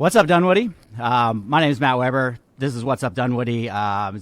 What's up, Dunwoody? My name is Matt Weber. This is What's Up, Dunwoody. It's a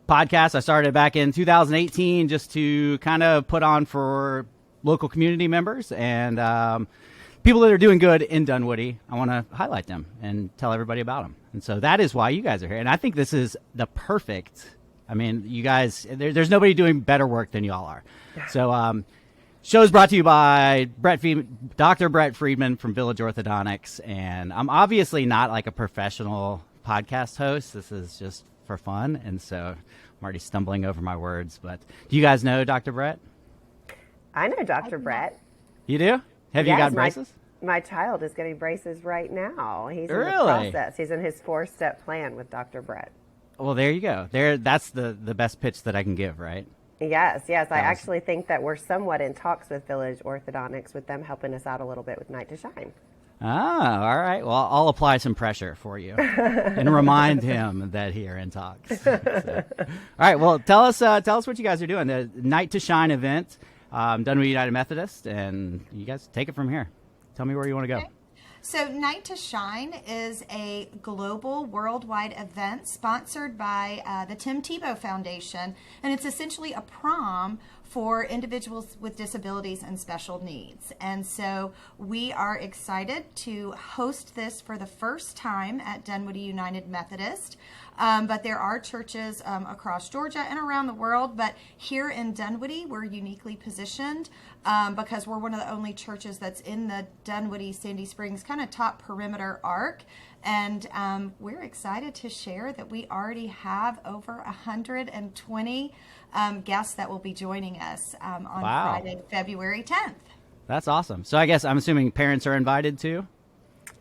podcast I started back in 2018 just to kind of put on for local community members and people that are doing good in Dunwoody. I want to highlight them and tell everybody about them. And so that is why you guys are here. And I think this is the perfect, you guys, there's nobody doing better work than y'all are. So show's brought to you by Dr. Brett Friedman from Village Orthodontics. And I'm obviously not like a professional podcast host. This is just for fun. And so I'm already stumbling over my words. But do you guys know Dr. Brett? I know Dr. Brett. You do? Have you got braces? My child is getting braces right now. He's in Really? the process. He's in his 4-step plan with Dr. Brett. Well, there you go. That's the best pitch that I can give, right? Yes. I actually think that we're somewhat in talks with Village Orthodontics with them helping us out a little bit with Night to Shine. Oh, all right. Well, I'll apply some pressure for you and remind him that you're in talks. So. All right. Well, tell us what you guys are doing. The Night to Shine event, Dunwoody United Methodist, and you guys take it from here. Tell me where you want to go. Okay. So Night to Shine is a global, worldwide event sponsored by the Tim Tebow Foundation, and it's essentially a prom for individuals with disabilities and special needs. And so we are excited to host this for the first time at Dunwoody United Methodist. But there are churches across Georgia and around the world. But here in Dunwoody, we're uniquely positioned because we're one of the only churches that's in the Dunwoody, Sandy Springs kind of top perimeter arc. And we're excited to share that we already have over 120 guests that will be joining us on Friday, February 10th. That's awesome. So I guess I'm assuming parents are invited too?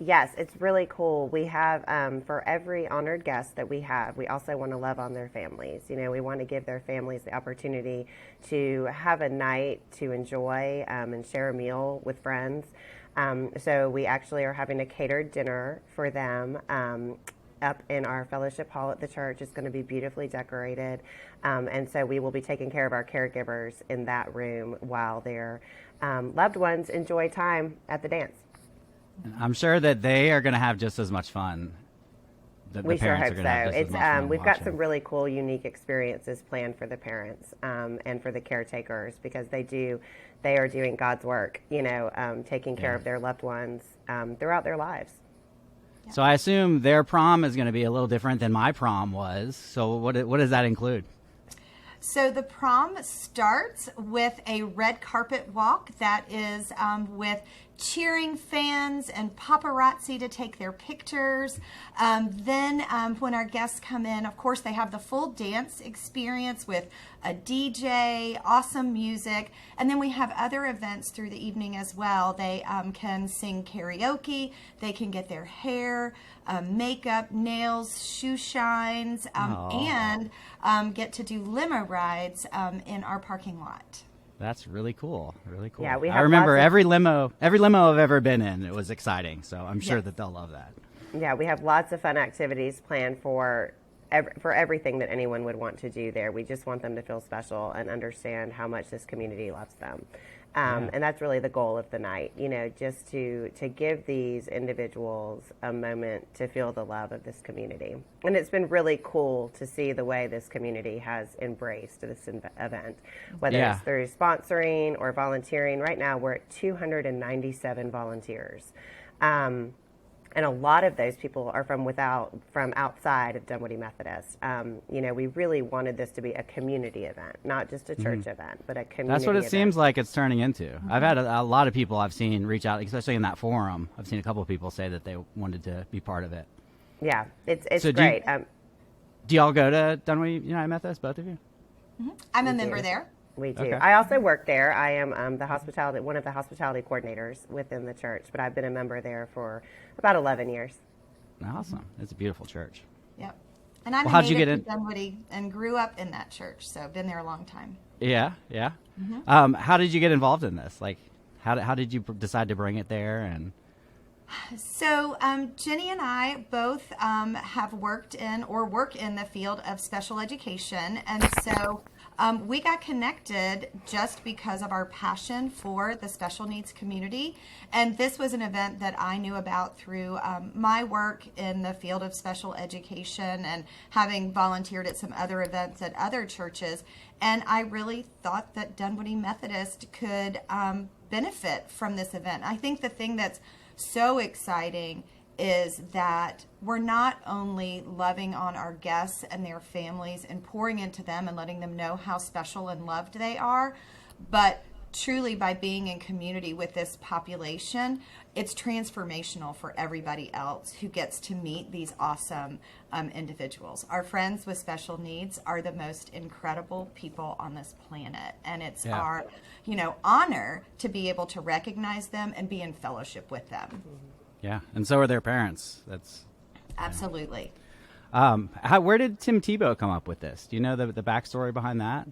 Yes, it's really cool. We have, for every honored guest that we have, we also want to love on their families. You know, we want to give their families the opportunity to have a night to enjoy and share a meal with friends. So we actually are having a catered dinner for them up in our fellowship hall at the church. It's going to be beautifully decorated. And so we will be taking care of our caregivers in that room while their loved ones enjoy time at the dance. I'm sure that they are going to have just as much fun. We sure hope so. We've got some really cool, unique experiences planned for the parents and for the caretakers because they are doing God's work, taking care of their loved ones throughout their lives. So I assume their prom is going to be a little different than my prom was. So what does that include? So the prom starts with a red carpet walk that is with cheering fans and paparazzi to take their pictures. Then when our guests come in, of course, they have the full dance experience with a DJ, awesome music. And then we have other events through the evening as well. They can sing karaoke. They can get their hair, makeup, nails, shoe shines, and get to do limo rides in our parking lot. That's really cool. Really cool. Yeah, I remember every limo I've ever been in. It was exciting. So I'm sure that they'll love that. Yeah, we have lots of fun activities planned for everything that anyone would want to do there. We just want them to feel special and understand how much this community loves them. And that's really the goal of the night, just to give these individuals a moment to feel the love of this community. And it's been really cool to see the way this community has embraced this event, whether it's through sponsoring or volunteering. Right now, we're at 297 volunteers. And a lot of those people are from outside of Dunwoody Methodist. We really wanted this to be a community event, not just a church event, but a community event. That's what it seems like it's turning into. I've had a lot of people I've seen reach out, especially in that forum. I've seen a couple of people say that they wanted to be part of it. Yeah, it's great. Do y'all go to Dunwoody United Methodist, both of you? Mm-hmm. I'm a member there. We do. Okay. I also work there. I am one of the hospitality coordinators within the church, but I've been a member there for about 11 years. Awesome. It's a beautiful church. Yep. And I'm a native of Dunwoody and grew up in that church, so I've been there a long time. Yeah. Mm-hmm. How did you get involved in this? Like, how did you decide to bring it there? And So Jenny and I both have worked in or work in the field of special education. And so we got connected just because of our passion for the special needs community. And this was an event that I knew about through my work in the field of special education and having volunteered at some other events at other churches. And I really thought that Dunwoody Methodist could benefit from this event. I think the thing that's so exciting is that we're not only loving on our guests and their families and pouring into them and letting them know how special and loved they are, but truly by being in community with this population, it's transformational for everybody else who gets to meet these awesome individuals. Our friends with special needs are the most incredible people on this planet, and it's our honor to be able to recognize them and be in fellowship with them. Yeah, and so are their parents. That's absolutely. Where did Tim Tebow come up with this? Do you know the backstory behind that?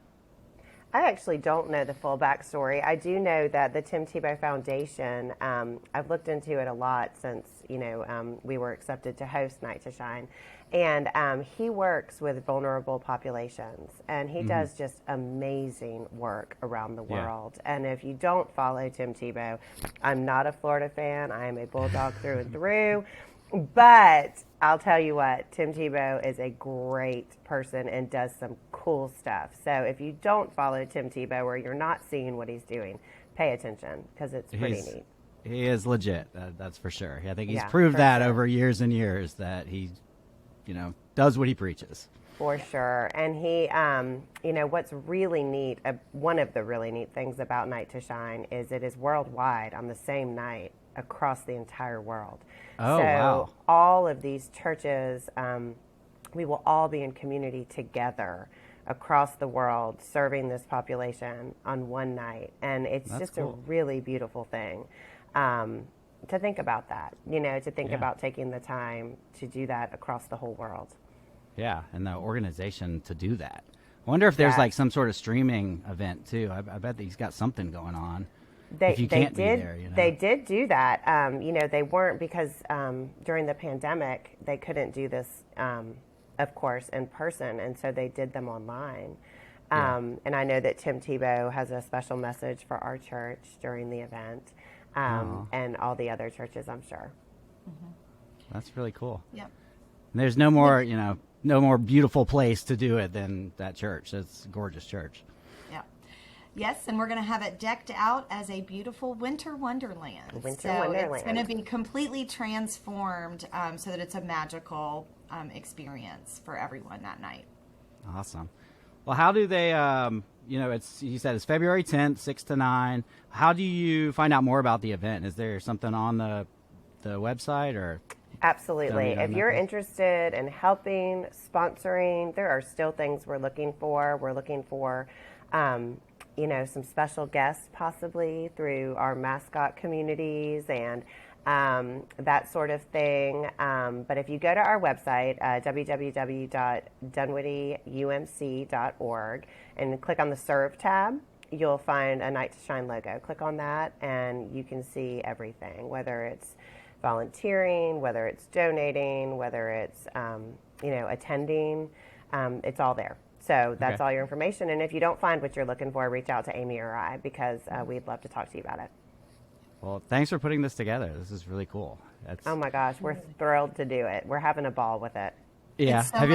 I actually don't know the full backstory. I do know that the Tim Tebow Foundation, I've looked into it a lot since, we were accepted to host Night to Shine. And he works with vulnerable populations, and he does just amazing work around the world. And if you don't follow Tim Tebow, I'm not a Florida fan. I am a Bulldog through and through. But I'll tell you what, Tim Tebow is a great person and does some cool stuff. So if you don't follow Tim Tebow or you're not seeing what he's doing, pay attention because it's pretty neat. He is legit, that's for sure. I think he's proved that over years and years that he, does what he preaches. For sure. And he, what's really neat, one of the really neat things about Night to Shine is it is worldwide on the same night across the entire world. Oh, so wow. all of these churches, we will all be in community together across the world serving this population on one night. And it's just cool. A really beautiful thing to think about that, to think about taking the time to do that across the whole world. Yeah, and the organization to do that. I wonder if there's like some sort of streaming event too. I bet that he's got something going on. They did do that. They weren't because during the pandemic they couldn't do this, of course, in person, and so they did them online. And I know that Tim Tebow has a special message for our church during the event, and all the other churches, I'm sure. That's really cool. Yep. And there's no more, no more beautiful place to do it than that church. It's a gorgeous church. Yes, and we're going to have it decked out as a beautiful winter wonderland. It's going to be completely transformed so that it's a magical experience for everyone that night. Awesome. Well, how do they, you said it's February 10th, 6 to 9. How do you find out more about the event? Is there something on the website or? Absolutely. If you're interested in helping, sponsoring, there are still things we're looking for. We're looking for some special guests possibly through our mascot communities and that sort of thing. But if you go to our website, www.dunwoodyumc.org, and click on the Serve tab, you'll find a Night to Shine logo. Click on that, and you can see everything, whether it's volunteering, whether it's donating, whether it's attending. It's all there. So that's all your information. And if you don't find what you're looking for, reach out to Amy or I because we'd love to talk to you about it. Well, thanks for putting this together. This is really cool. Oh my gosh, we're thrilled to do it. We're having a ball with it. Yeah. So have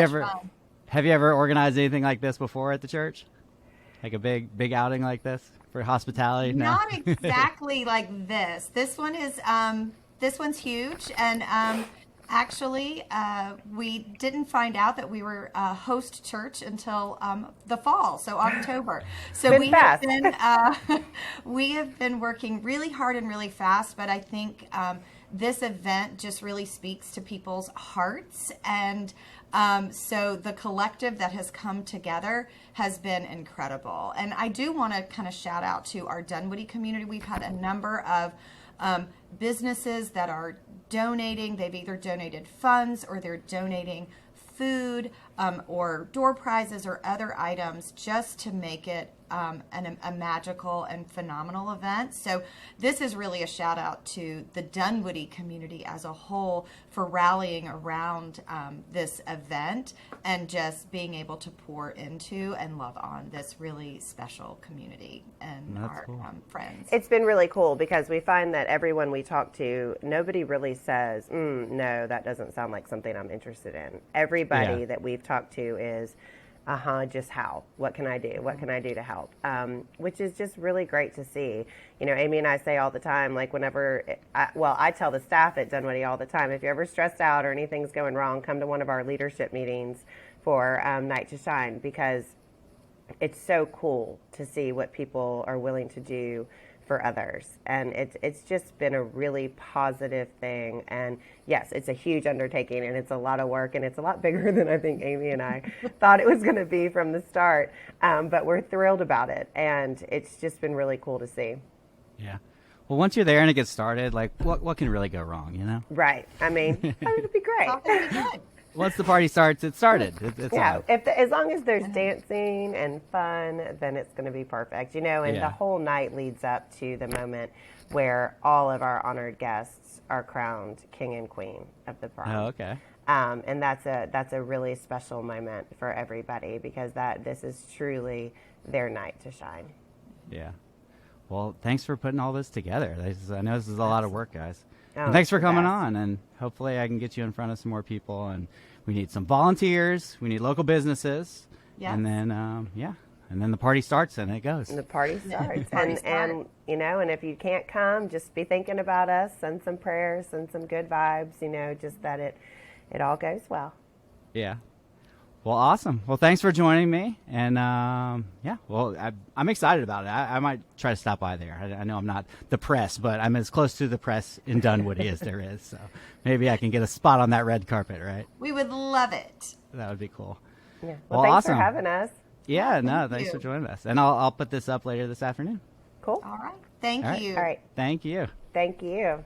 you ever organized anything like this before at the church? Like a big outing like this for hospitality? No? Not exactly like this. This one's huge, and actually, we didn't find out that we were a host church until the fall, so October. So we have been working really hard and really fast, but I think this event just really speaks to people's hearts, and so the collective that has come together has been incredible. And I do want to kind of shout out to our Dunwoody community. We've had a number of businesses that are donating. They've either donated funds or they're donating food. or door prizes or other items just to make it a magical and phenomenal event. So this is really a shout out to the Dunwoody community as a whole for rallying around this event and just being able to pour into and love on this really special community and That's our cool. friends. It's been really cool because we find that everyone we talk to, nobody really says, no, that doesn't sound like something I'm interested in. Everybody that we've talked to is, just how? What can I do? What can I do to help? Which is just really great to see. You know, Amy and I say all the time, like whenever, I tell the staff at Dunwoody all the time, if you're ever stressed out or anything's going wrong, come to one of our leadership meetings for Night to Shine, because it's so cool to see what people are willing to do for others. And it's just been a really positive thing. And yes, it's a huge undertaking and it's a lot of work and it's a lot bigger than I think Amy and I thought it was going to be from the start. But we're thrilled about it. And it's just been really cool to see. Yeah. Well, once you're there and it gets started, like what can really go wrong, you know? Right. I mean, it'll be great. It's all gonna be good. Once the party starts, it started. It's Yeah, on. as long as there's dancing and fun, then it's going to be perfect, you know. And Yeah. the whole night leads up to the moment where all of our honored guests are crowned king and queen of the prom. Oh, okay. And that's a really special moment for everybody because this is truly their night to shine. Yeah. Well, thanks for putting all this together. I know this is a lot of work, guys. Oh, And thanks for it's the coming best. on, and hopefully I can get you in front of some more people. And we need some volunteers. We need local businesses. Yes. And then, and then the party starts and it goes. And the party starts. Party and starts. you know, and if you can't come, just be thinking about us, send some prayers, send some good vibes, you know, just that it all goes well. Yeah. Well, awesome. Well, thanks for joining me. And I'm excited about it. I might try to stop by there. I know I'm not the press, but I'm as close to the press in Dunwoody as there is. So maybe I can get a spot on that red carpet, right? We would love it. That would be cool. Yeah. Well, Thanks awesome. for having us. Yeah, no, thank thanks you. for joining us. And I'll put this up later this afternoon. Cool. All right. Thank All right. you. All right. Thank you. Thank you.